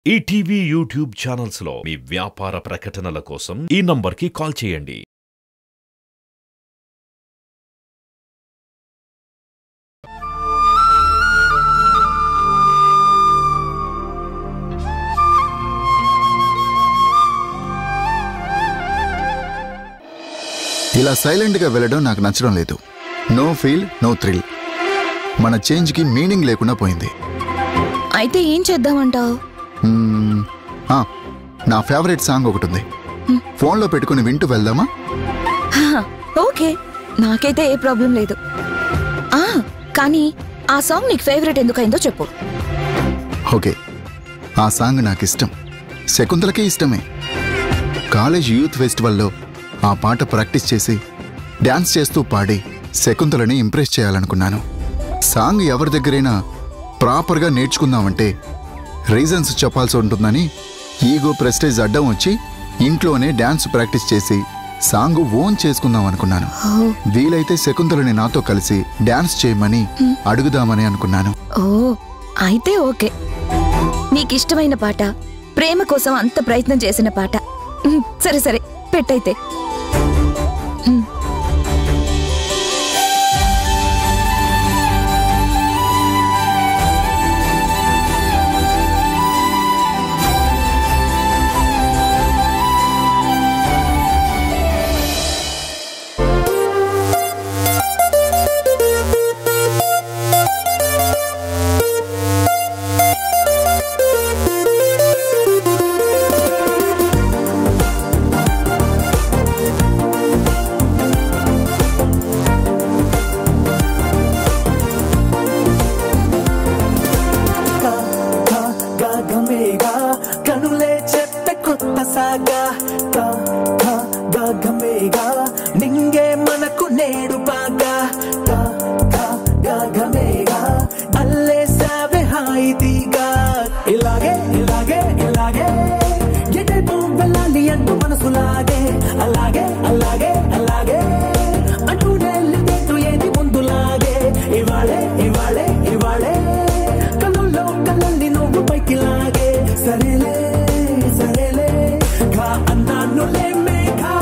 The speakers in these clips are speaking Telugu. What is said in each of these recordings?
ఈటీవీ యూట్యూబ్ ఛానల్స్ లో మీ వ్యాపార ప్రకటనల కోసం ఈ నంబర్కి కాల్ చేయండి. ఇలా సైలెంట్ గా వెళ్ళడం నాకు నచ్చడం లేదు. No feel no thrill. మన చేంజ్ కి మీనింగ్ లేకుండా పోయింది. అయితే ఏం చేద్దామంటావు? నా ఫేవరెట్ సాంగ్ ఒకటి ఉంది, ఫోన్లో పెట్టుకుని వింటూ వెళ్దామా? ఓకే, నాకైతే ఏ ప్రాబ్లం లేదు. కానీ ఆ సాంగ్ నీకు ఫేవరెట్ ఎందుకైందో చెప్పు. ఓకే, ఆ సాంగ్ నాకు ఇష్టం, శకుంతలకి ఇష్టమే. కాలేజ్ యూత్ ఫెస్టివల్లో ఆ పాట ప్రాక్టీస్ చేసి డాన్స్ చేస్తూ పాడి శకుంతలని ఇంప్రెస్ చేయాలనుకున్నాను. సాంగ్ ఎవరి దగ్గరైనా ప్రాపర్గా నేర్చుకుందామంటే రీజన్స్ చెప్పాల్సి ఉంటుందని ఈగో ప్రెస్టేజ్ అడ్డం వచ్చి ఇంట్లోనే డాన్స్ ప్రాక్టీస్ చేసి సాంగ్ ఓన్ చేసుకుందాం అనుకున్నాను. వీలైతే శకుంతలని నాతో కలిసి డాన్స్ చేయమని అడుగుదామని అనుకున్నాను. ఓ అయితే ఓకే, నీకిష్టమైన పాట, ప్రేమ కోసం అంత ప్రయత్నం చేసిన పాట. సరే సరే పెట్టయితే. నింగే మనకు నేడు బాగా గమేగా అల్లేసావే హాయితీగా. ఇలాగే ఇలాగే ఇలాగే ఎటైపు వెళ్ళాలి అంటూ మనసులాగే, అలాగే అలాగే అలాగే అంటూనే లేదు ఏది ముందులాగే. ఇవాళే ఇవాళే ఇవాళే కళ్ళల్లో కళ్ళల్ని నువ్వు పైకి లాగే. సరేలే సరేలే గా అన్నానులే మేఘా.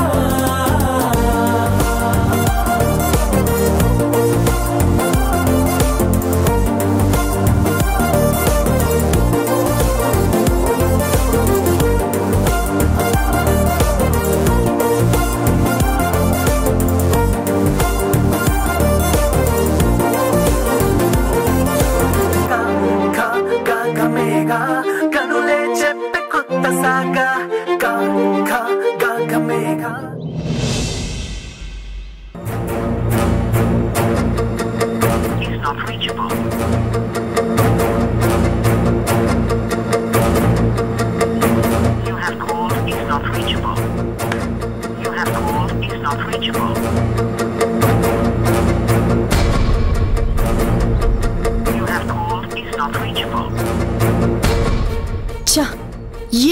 కనులే చెప్పే కొత్త సాగా గమేగా.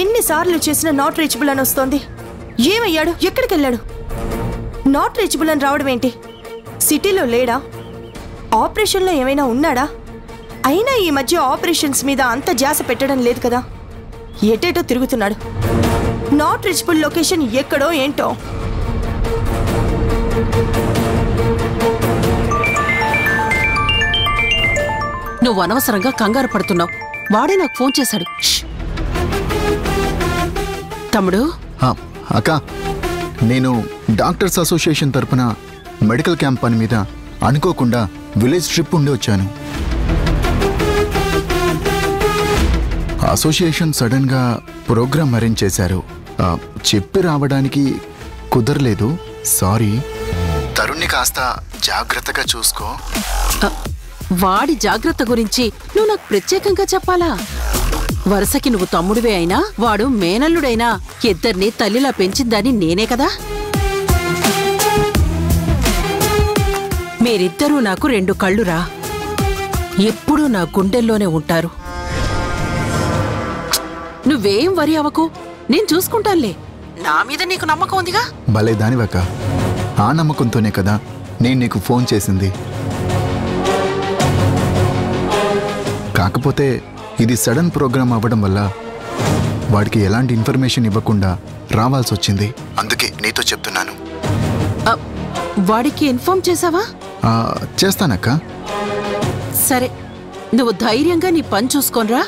ఎన్నిసార్లు చేసినా నాట్ రీచబుల్ అని వస్తోంది. ఏమయ్యాడు? ఎక్కడికి వెళ్ళాడు? నాట్ రీచబుల్ అని రావడం ఏంటి? సిటీలో లేడా? ఆపరేషన్లో ఏమైనా ఉన్నాడా? అయినా ఈ మధ్య ఆపరేషన్స్ మీద అంత ధ్యాస పెట్టడం లేదు కదా. ఎటేటో తిరుగుతున్నాడు. నాట్ రీచబుల్ లొకేషన్ ఎక్కడో ఏంటో. నువ్వు అనవసరంగా కంగారు పడుతున్నావు. వాడే నాకు ఫోన్ చేశాడు. తమ్ముడు. అక్క, నేను డాక్టర్స్ అసోసియేషన్ తరపున మెడికల్ క్యాంప్ పని మీద అనుకోకుండా విలేజ్ ట్రిప్ ఉండి వచ్చాను. అసోసియేషన్ సడన్ గా ప్రోగ్రామ్ అరేంజ్ చేశారు. చెప్పి రావడానికి కుదరలేదు, సారీ. తరుణ్ని కాస్త జాగ్రత్తగా చూసుకో. వాడి జాగ్రత్త గురించి నువ్వు నాకు ప్రత్యేకంగా చెప్పాలా? వరుసకి నువ్వు తమ్ముడివే అయినా వాడు మేనల్లుడైనా ఇద్దరిని తల్లిలా పెంచిందని నేనే కదా. మీరిద్దరూ నాకు రెండు కళ్ళురా, ఎప్పుడూ నా గుండెల్లోనే ఉంటారు. నువ్వేం వరి అవ్వకు, నేను చూసుకుంటానులే. నా మీద నీకు నమ్మకం ఉందిగా. భలే దానివక్క, ఆ నమ్మకంతోనే కదా నేను నీకు ఫోన్ చేసింది. కాకపోతే ఇది సడన్ ప్రోగ్రామ్ అవ్వడం వల్ల వాడికి ఎలాంటి ఇన్ఫర్మేషన్ ఇవ్వకుండా రావాల్సి వచ్చింది. అందుకే నీతో చెప్తున్నాను. వాడికి ఇన్ఫార్మ్ చేసావా? చేస్తానక్క. సరే, నువ్వు ధైర్యంగా నీ పని చూసుకోనరా.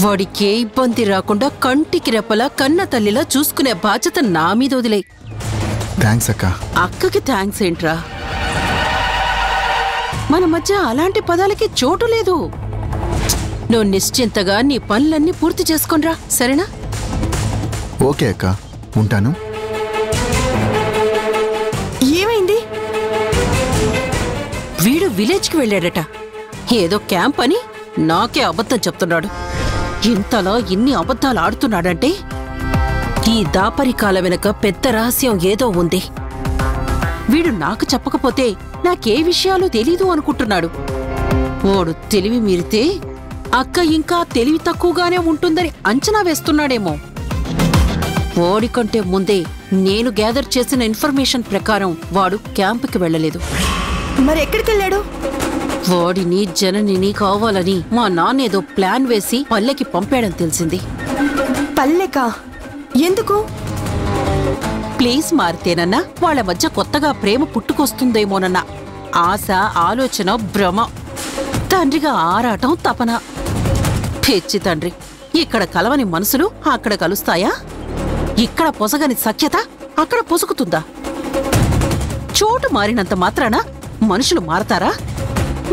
వాడికి ఏ ఇబ్బంది రాకుండా కంటికి రెప్పలా కన్న తల్లిలా చూసుకునే బాధ్యత నా మీద వదిలే. థ్యాంక్స్ అక్క. అక్కకి థ్యాంక్స్ ఏంట్రా? మన మధ్య అలాంటి పదాలకి చోటు లేదు. నువ్వు నిశ్చింతగా నీ పనులన్నీ పూర్తి చేసుకోనరా, సరేనా? ఓకే అక్క, ఉంటాను. ఏమైంది? వీడు విలేజ్కి వెళ్ళాడట. ఏదో క్యాంప్ అని నాకే అబద్ధం చెప్తున్నాడు. ఇంతలా ఇన్ని అబద్ధాలు ఆడుతున్నాడంటే ఈ దాపరికాల వెనక పెద్ద రహస్యం ఏదో ఉంది. వీడు నాకు చెప్పకపోతే నాకే విషయాలు తెలీదు అనుకుంటున్నాడు. వాడు తెలివి మీరితే అక్క ఇంకా తెలివి తక్కువగానే ఉంటుందని అంచనా వేస్తున్నాడేమో. వాడికంటే ముందే నేను గ్యాదర్ చేసిన ఇన్ఫర్మేషన్ ప్రకారం వాడు క్యాంపుకి వెళ్ళలేదు. మరి ఎక్కడికెళ్ళాడు? వాడిని జననిని కావాలని మా నాన్నేదో ప్లాన్ వేసి పల్లెకి పంపాడని తెలిసింది. పల్లెకా? ఎందుకు? ప్లీజ్ మారితేనన్నా వాళ్ళ మధ్య కొత్తగా ప్రేమ పుట్టుకొస్తుందేమోనన్న ఆశ, ఆలోచన, భ్రమ. తండ్రిగా ఆరాటం, తపన. పిచ్చి తండ్రి. ఇక్కడ కలవని మనసులు అక్కడ కలుస్తాయా? ఇక్కడ పొసగని సఖ్యత అక్కడ పొసుకుతుందా? చోటు మారినంత మాత్రాన మనుషులు మారతారా?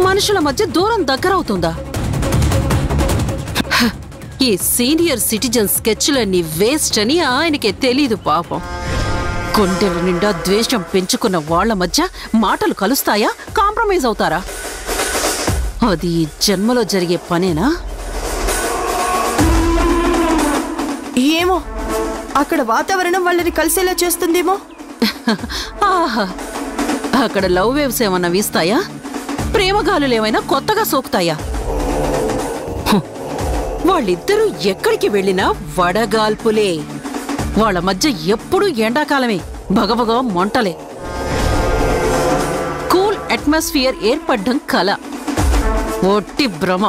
మనుషుల మధ్య దూరం దగ్గరవుతుందా? ఈ సీనియర్ సిటిజన్ స్కెచ్లన్నీ వేస్ట్ అని ఆయనకే తెలీదు పాపం. గుండెల నిండా ద్వేషం పెంచుకున్న వాళ్ల మధ్య మాటలు కలుస్తాయా? కాంప్రమైజ్ అవుతారా? అది జన్మలో జరిగే పనేనా? ఏమో, అక్కడ వాతావరణం వాళ్ళని కలిసేలా చేస్తుందేమో. ఆహా, అక్కడ లవ్ వేవ్స్ ఏమన్నా వీస్తాయా? ప్రేమగాలులేమైనా కొత్తగా సోకుతాయా? వాళ్ళిద్దరూ ఎక్కడికి వెళ్ళినా వడగాల్పులే. వాళ్ళ మధ్య ఎప్పుడూ ఎండాకాలమే, భగభగ మొంటలే. కూల్ అట్మాస్ఫియర్ ఏర్పడ్డం కల, ఒట్టి భ్రమ.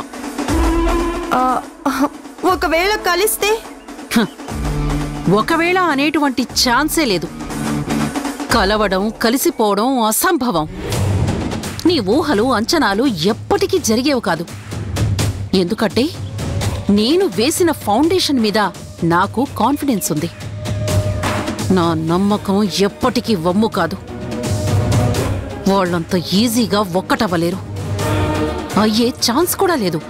ఒకవేళ కలిస్తే? ఒకవేళ అనేటువంటి ఛాన్సే లేదు. కలవడం, కలిసిపోవడం అసంభవం. నీ ఊహలు, అంచనాలు ఎప్పటికీ జరిగేవి కాదు. ఎందుకంటే నేను వేసిన ఫౌండేషన్ మీద నాకు కాన్ఫిడెన్స్ ఉంది. నా నమ్మకం ఎప్పటికీ వమ్ము కాదు. వాళ్ళంత ఈజీగా ఒక్కటవ్వలేరు. అయ్యే ఛాన్స్ కూడా లేదు.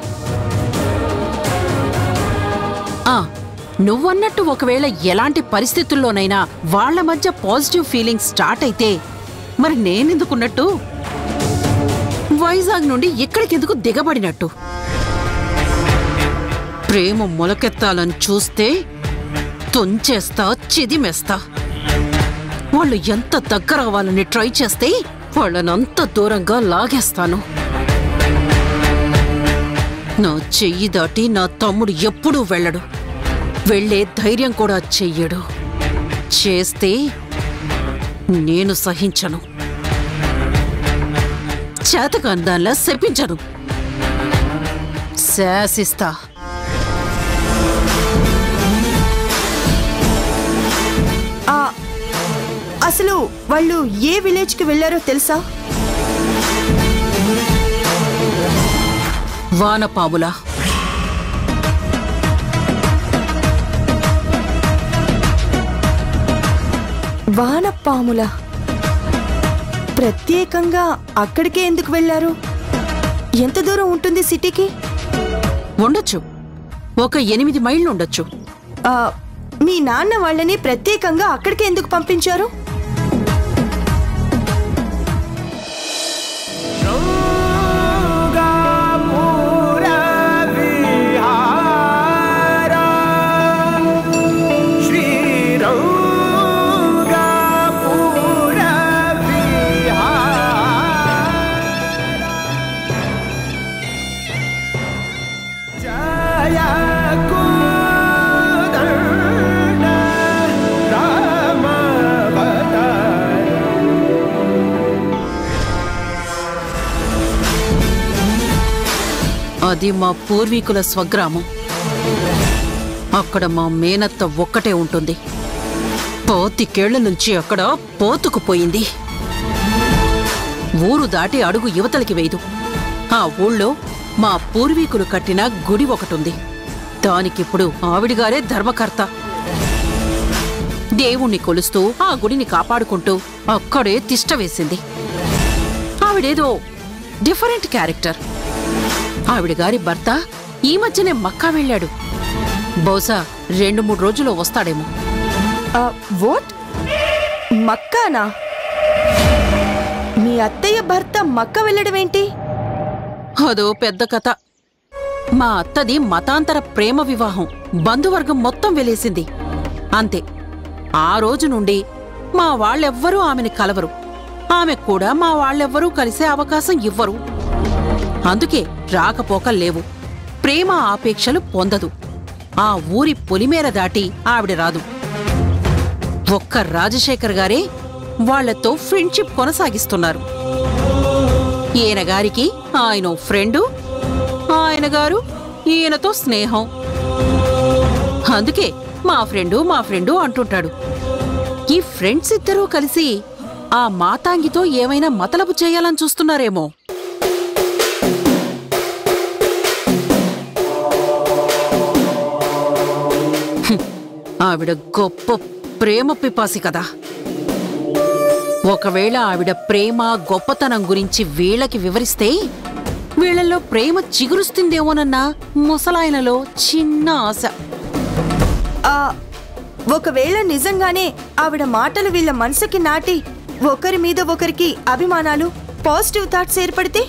నువ్వన్నట్టు ఒకవేళ ఎలాంటి పరిస్థితుల్లోనైనా వాళ్ల మధ్య పాజిటివ్ ఫీలింగ్స్ స్టార్ట్ అయితే మరి నేనెందుకున్నట్టు? వైజాగ్ నుండి ఇక్కడికెందుకు దిగబడినట్టు? ప్రేమ మొలకెత్తాలని చూస్తే తుంచేస్తా, చిదిమేస్తా. వాళ్ళు ఎంత దగ్గర అవ్వాలని ట్రై చేస్తే వాళ్ళనంత దూరంగా లాగేస్తాను. నా చెయ్యి దాటి నా తమ్ముడు ఎప్పుడూ వెళ్ళడు. వెళ్లే ధైర్యం కూడా చెయ్యడు. చేస్తే నేను సహించను. చేతకందాన్లా శపించను, శాసిస్తా. అసలు వాళ్ళు ఏ విలేజ్కి వెళ్లారో తెలుసా? వానపాములా. వానపాముల? ప్రత్యేకంగా అక్కడికే ఎందుకు వెళ్లారు? ఎంత దూరం ఉంటుంది సిటీకి? ఉండొచ్చు, ఒక 8 మైళ్ళు ఉండొచ్చు. మీ నాన్న వాళ్ళని ప్రత్యేకంగా అక్కడికే ఎందుకు పంపించారు? అది మా పూర్వీకుల స్వగ్రామం. అక్కడ మా మేనత్త ఒక్కటే ఉంటుంది. 25 నుంచి అక్కడ పోతుకుపోయింది. ఊరు దాటి అడుగు యువతలకి వేయదు. ఆ ఊళ్ళో మా పూర్వీకులు కట్టిన గుడి ఒకటుంది. దానికిప్పుడు ఆవిడిగారే ధర్మకర్త. దేవుణ్ణి కొలుస్తూ ఆ గుడిని కాపాడుకుంటూ అక్కడే తిష్ట వేసింది. ఆవిడేదో డిఫరెంట్ క్యారెక్టర్. ఆవిడగారి భర్త ఈ మధ్యనే మక్కా వెళ్ళాడు. బహుశా 2-3 రోజుల్లో వస్తాడేమో. వాట్? మక్కానా? మీ అత్తయ్య భర్త మక్క వెళ్ళడం ఏంటి? అదో పెద్ద కథ. మా అత్తది మతాంతర ప్రేమ వివాహం. బంధువర్గం మొత్తం వెలేసింది. అంతే. ఆ రోజు నుండి మా వాళ్ళెవ్వరూ ఆమెని కలవరు. ఆమె కూడా మా వాళ్ళెవ్వరూ కలిసే అవకాశం ఇవ్వరు. అందుకే రాకపోకలు లేవు. ప్రేమ ఆపేక్షలు పొందదు. ఆ ఊరి పొలిమేర దాటి ఆవిడ రాదు. ఒక్క రాజశేఖర్ గారే వాళ్లతో ఫ్రెండ్షిప్ కొనసాగిస్తున్నారు. ఈయనగారికి ఆయన ఫ్రెండు, ఆయన గారు ఈయనతో స్నేహం. అందుకే మా ఫ్రెండు అంటుంటాడు. ఈ ఫ్రెండ్స్ ఇద్దరూ కలిసి ఆ మాతాంగితో ఏమైనా మతలబు చేయాలని చూస్తున్నారేమో. ఆవిడ గొప్ప ప్రేమ పిపాసి కదా. ఒకవేళ ఆవిడ ప్రేమ గొప్పతనం గురించి వీళ్ళకి వివరిస్తే వీళ్లలో ప్రేమ చిగురుస్తుందేమోనన్న ముసలాయనలో చిన్న ఆశ. ఒకవేళ నిజంగానే ఆవిడ మాటలు వీళ్ళ మనసుకి నాటి ఒకరి మీద ఒకరికి అభిమానాలు, పాజిటివ్ థాట్స్ ఏర్పడితే?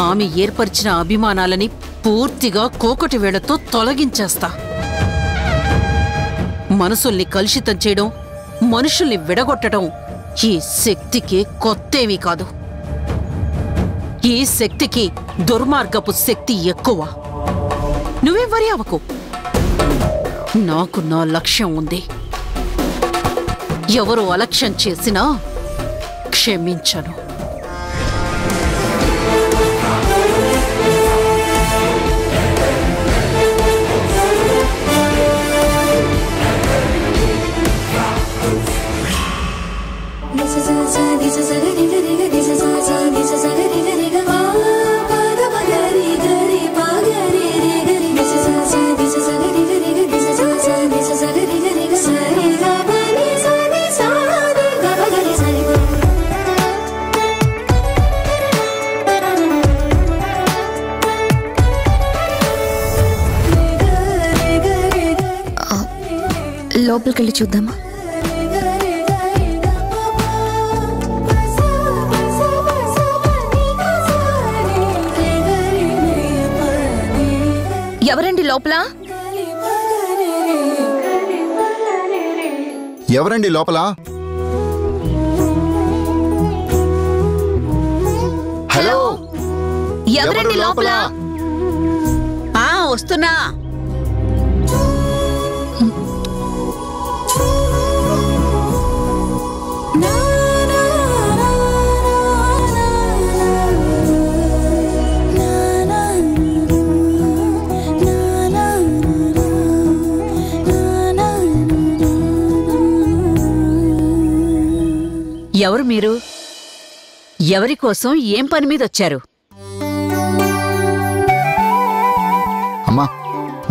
ఆమె ఏర్పరిచిన అభిమానాలని పూర్తిగా కోకటి వేళతో తొలగించేస్తా. మనసుల్ని కలుషితం చేయడం, మనుషుల్ని విడగొట్టడం ఈ శక్తికి కొత్తేమీ కాదు. ఈ శక్తికి దుర్మార్గపు శక్తి ఎక్కువ. నువ్వేం వరి అవ్వకు. నాకు నా లక్ష్యం ఉంది. ఎవరు అలక్ష్యం చేసినా క్షమించను. లోపలికెళ్ళి చూద్దామా? ఎవరండి లోపల? ఎవరండి లోపల? హలో, ఎవరండి లోపల? వస్తున్నా. ఎవరు మీరు? ఎవరి కోసం ఏం పని మీద వచ్చారు? అమ్మా,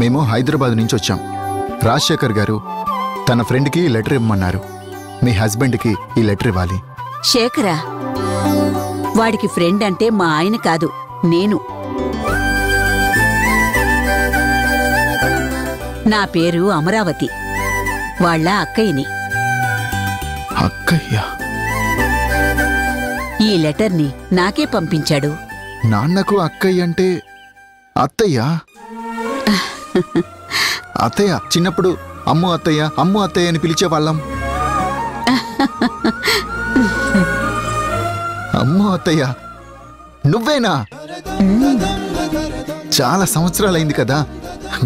మేము హైదరాబాద్ నుంచి వచ్చాం. రాజశేఖర్ గారు తన ఫ్రెండ్కి లెటర్ ఇవ్వమన్నారు. మీ హస్బెండ్కి ఈ లెటర్ ఇవ్వాలి. శేఖరా? వాడికి ఫ్రెండ్ అంటే మా ఆయన కాదు, నేను. నా పేరు అమరావతి, వాళ్ళ అక్కయ్యని. అక్కయ్య? ఈ లెటర్ని నాకే పంపించాడు. నాన్నకు అక్కయ్య అంటే అత్తయ్య? అత్తయ్య, చిన్నప్పుడు అమ్ము అత్తయ్య అమ్ము అత్తయ్య అని పిలిచేవాళ్ళం. అమ్ము అత్తయ్య నువ్వేనా? చాలా సంవత్సరాలైంది కదా,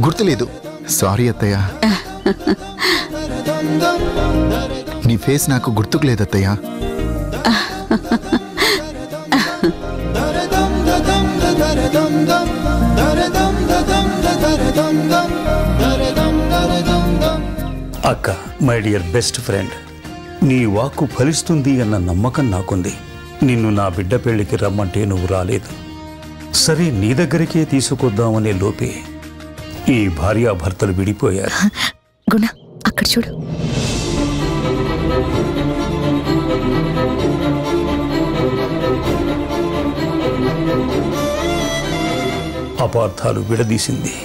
గుర్తులేదు. సారీ అత్తయ్య. నీ ఫేస్ నాకు గుర్తుకు లేదత్తయ్య. అక్క, మై డియర్ బెస్ట్ ఫ్రెండ్, నీ వాక్కు ఫలిస్తుంది అన్న నమ్మకం నాకుంది. నిన్ను నా బిడ్డ పెళ్లికి రమ్మంటే నువ్వు రాలేదు. సరే, నీ దగ్గరికే తీసుకొద్దామనే లోపే ఈ భార్యాభర్తలు విడిపోయారు. గుణ, అక్కడ చూడు. అపార్థాలు విడదీసింది.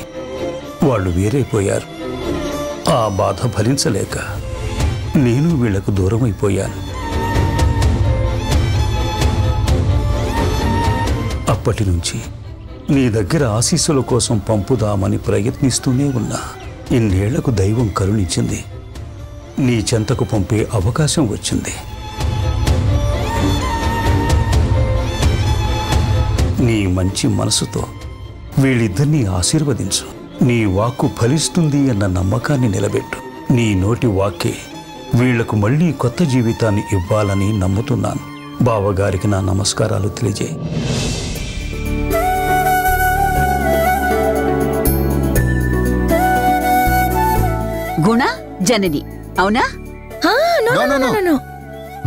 వాళ్ళు వేరైపోయారు. ఆ బాధ భరించలేక నేను వీళ్లకు దూరమైపోయాను. అప్పటి నుంచి నీ దగ్గర ఆశీస్సుల కోసం పంపుదామని ప్రయత్నిస్తూనే ఉన్నా. ఇన్నేళ్లకు దైవం కరుణించింది. నీ చెంతకు పంపే అవకాశం వచ్చింది. నీ మంచి మనసుతో వీళ్ళిద్దరినీ ఆశీర్వదించు. నీ వాక్కు ఫలిస్తుంది అన్న నమ్మకాన్ని నిలబెట్టు. నీ నోటి వాక్కే వీళ్లకు మళ్లీ కొత్త జీవితాన్ని ఇవ్వాలని నమ్ముతున్నాను. బావగారికి నా నమస్కారాలు తెలియజేయి. గుణ జనని, అవునా?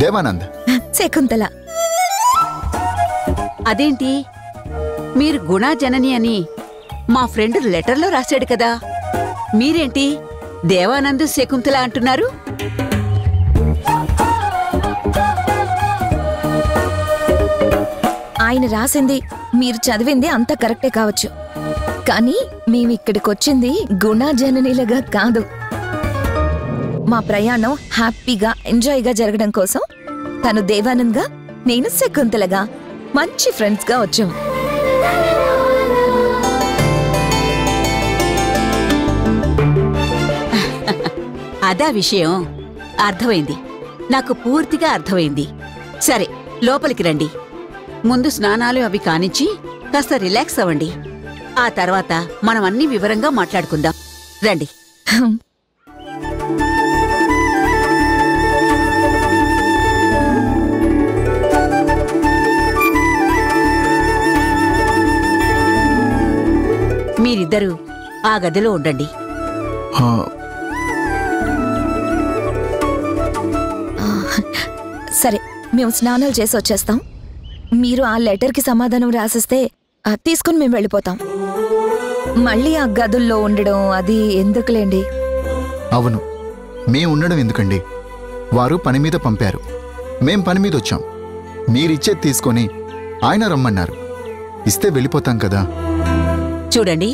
దేవానంద్, శకుంతల. అదేంటి, మీరు గుణా జనని అని మా ఫ్రెండ్ లెటర్లో రాశాడు కదా, మీరేంటి దేవానంద్ శకుంతల అంటున్నారు? ఆయన రాసింది మీరు చదివింది అంత కరెక్టే కావచ్చు, కానీ మేమిక్కడికొచ్చింది గుణా జననిలుగా కాదు. మా ప్రయాణం హ్యాపీగా ఎంజాయ్గా జరగడం కోసం తను దేవానంద్గా, నేను శకుంతలగా మంచి ఫ్రెండ్స్గా వచ్చాం. అదా విషయం. అర్థమైంది, నాకు పూర్తిగా అర్థమైంది. సరే, లోపలికి రండి. ముందు స్నానాలు అవి కానిచ్చి కాస్త రిలాక్స్ అవ్వండి. ఆ తర్వాత మనం అన్ని వివరంగా మాట్లాడుకుందాం. రండి. మీరిద్దరూ ఆ గదిలో ఉండండి. సరే, మేము స్నానాలు చేసి వచ్చేస్తాం. మీరు ఆ లెటర్కి సమాధానం రాసిస్తే తీసుకుని మేము వెళ్ళిపోతాం. మళ్ళీ ఆ గదుల్లో ఉండడం అది ఎందుకులేండి. అవును, మేం ఉండడం ఎందుకండి? వారు పని మీద పంపారు, మేం పని మీద వచ్చాం. మీరిచ్చేది తీసుకొని ఆయన రమ్మన్నారు, ఇస్తే వెళ్ళిపోతాం కదా. చూడండి,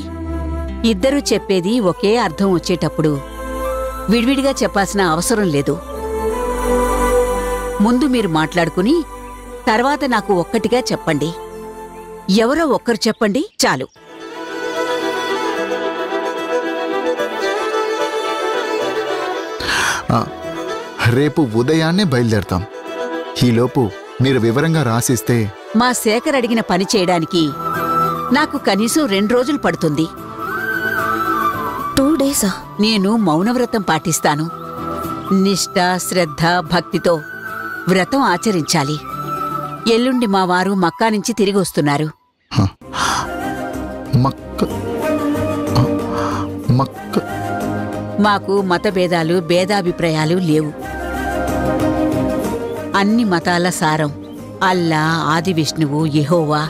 ఇద్దరూ చెప్పేది ఒకే అర్థం వచ్చేటప్పుడు విడివిడిగా చెప్పాల్సిన అవసరం లేదు. ముందు మీరు మాట్లాడుకుని తర్వాత నాకు ఒక్కటిగా చెప్పండి. ఎవరో ఒక్కరు చెప్పండి చాలు. రేపు ఉదయాన్నే బయలుదేరతాం. ఈలోపు మీరు వివరంగా రాసిస్తే. మా శేఖర్ అడిగిన పని చేయడానికి నాకు కనీసం 2 రోజులు పడుతుంది. 2 డేసా? నేను మౌనవ్రతం పాటిస్తాను. నిష్ఠ, శ్రద్ధ, భక్తితో వ్రతం ఆచరించాలి. ఎల్లుండి మా వారు మక్కా నుంచి తిరిగి వస్తున్నారు. మాకు మతభేదాలు, భేదాభిప్రాయాలు లేవు. అన్ని మతాల సారం అల్లా, ఆది విష్ణువు, యెహోవా.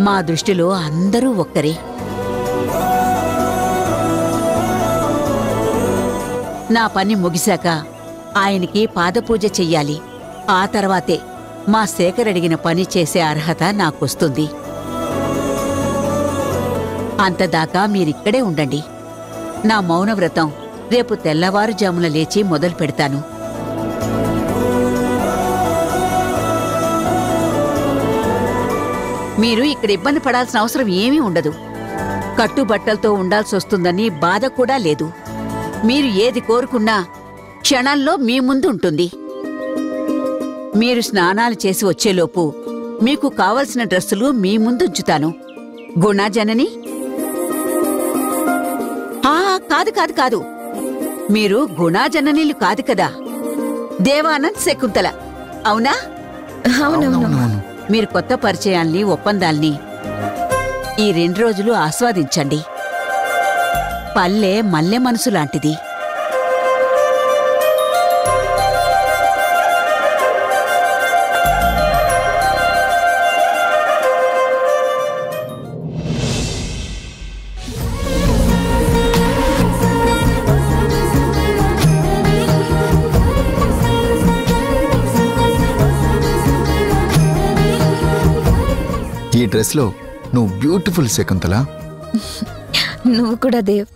మా దృష్టిలో అందరూ ఒక్కరే. నా పని ముగిశాక ఆయనకి పాదపూజ చెయ్యాలి. ఆ తర్వాతే మా శేఖర్ అడిగిన పని చేసే అర్హత నాకొస్తుంది. అంతదాకా మీరిక్కడే ఉండండి. నా మౌనవ్రతం రేపు తెల్లవారుజామున లేచి మొదలు పెడతాను. మీరు ఇక్కడ ఇబ్బంది పడాల్సిన అవసరం ఏమీ ఉండదు. కట్టుబట్టలతో ఉండాల్సొస్తుందని బాధ కూడా లేదు. మీరు ఏది కోరుకున్నా క్షణాల్లో మీ ముందు ఉంటుంది. మీరు స్నానాలు చేసి వచ్చేలోపు మీకు కావలసిన డ్రెస్సులు మీ ముందుంచుతాను. గుణా జనని? కాదు కాదు కాదు, మీరు గుణా జననీలు కాదు కదా, దేవానంద్ శకుంతల, అవునా? అవునవును. మీరు కొత్త పరిచయాల్ని, ఒప్పందాల్ని ఈ 2 రోజులు ఆస్వాదించండి. పల్లె మల్లె మనసు లాంటిది. డ్రెస్లో నువ్వు బ్యూటిఫుల్ శకుంతల. నువ్వు కూడా దేవ్.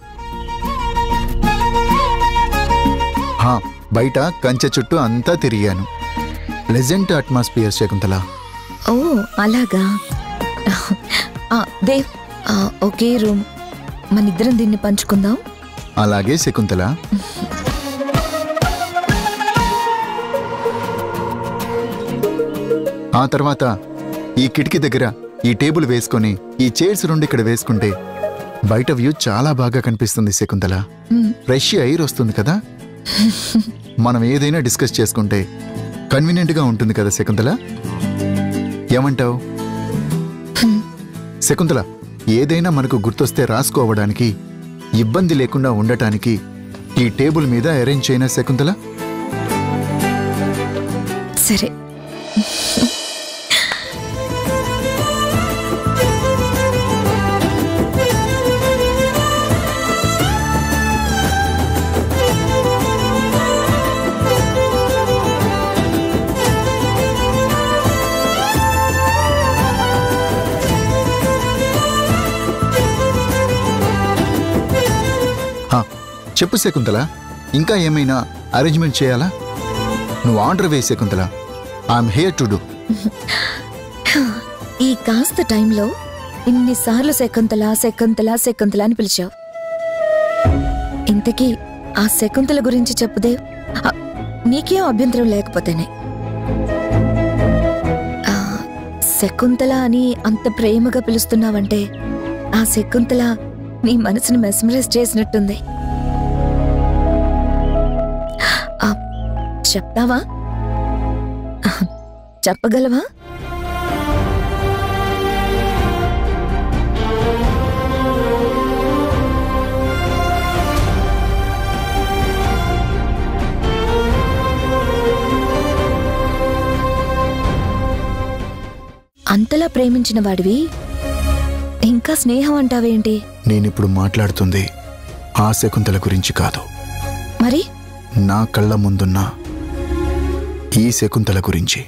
బయట కంచె చుట్టూ అంతా తిరిగాను. Pleasant atmosphere Shakuntala. ఓ అలాగా. దేవ్, ఒకే రూమ్, మనిద్దరం దీన్ని పంచుకుందాం. అలాగే శకుంతల. ఆ తర్వాత ఈ కిటికీ దగ్గర ఈ టేబుల్ వేసుకొని ఈ చైర్స్ రెండు ఇక్కడ వేసుకుంటే బయట వ్యూ చాలా బాగా కనిపిస్తుంది శకుంతల. ఫ్రెష్ ఎయిర్ వస్తుంది కదా. మనం ఏదైనా డిస్కస్ చేసుకుంటే కన్వీనియంట్ గా ఉంటుంది కదా శకుంతల. ఏమంటావు శకుంతల? ఏదైనా మనకు గుర్తొస్తే రాసుకోవడానికి ఇబ్బంది లేకుండా ఉండటానికి ఈ టేబుల్ మీద అరేంజ్ చేయనా శకుంతల? సరే. చెప్పు శకుంతల, ఇంకా ఏమైనా అరేంజ్మెంట్ చేయాలా? నువ్వు ఆర్డర్ వేయి Shakuntala. I'm here to do. ఈ కాస్త టైంలో ఇన్నిసార్లు శకుంతల శకుంతల శకుంతల అని పిలిచావు. ఇంతకీ ఆ శకుంతల గురించి చెప్పుదేవ్. నీకేం అభ్యంతరం లేకపోతేనే. శకుంతల అని అంత ప్రేమగా పిలుస్తున్నావంటే ఆ శకుంతల నీ మనసును మెస్మరైజ్ చేసినట్టుంది. చెప్తావా? చెప్పగలవా? అంతలా ప్రేమించిన వాడివి ఇంకా స్నేహం అంటావేంటి? నేనిప్పుడు మాట్లాడుతుంది ఆ శకుంతల గురించి కాదు, మరి నా కళ్ళ ముందున్న ఈ శకుంతల గురించి.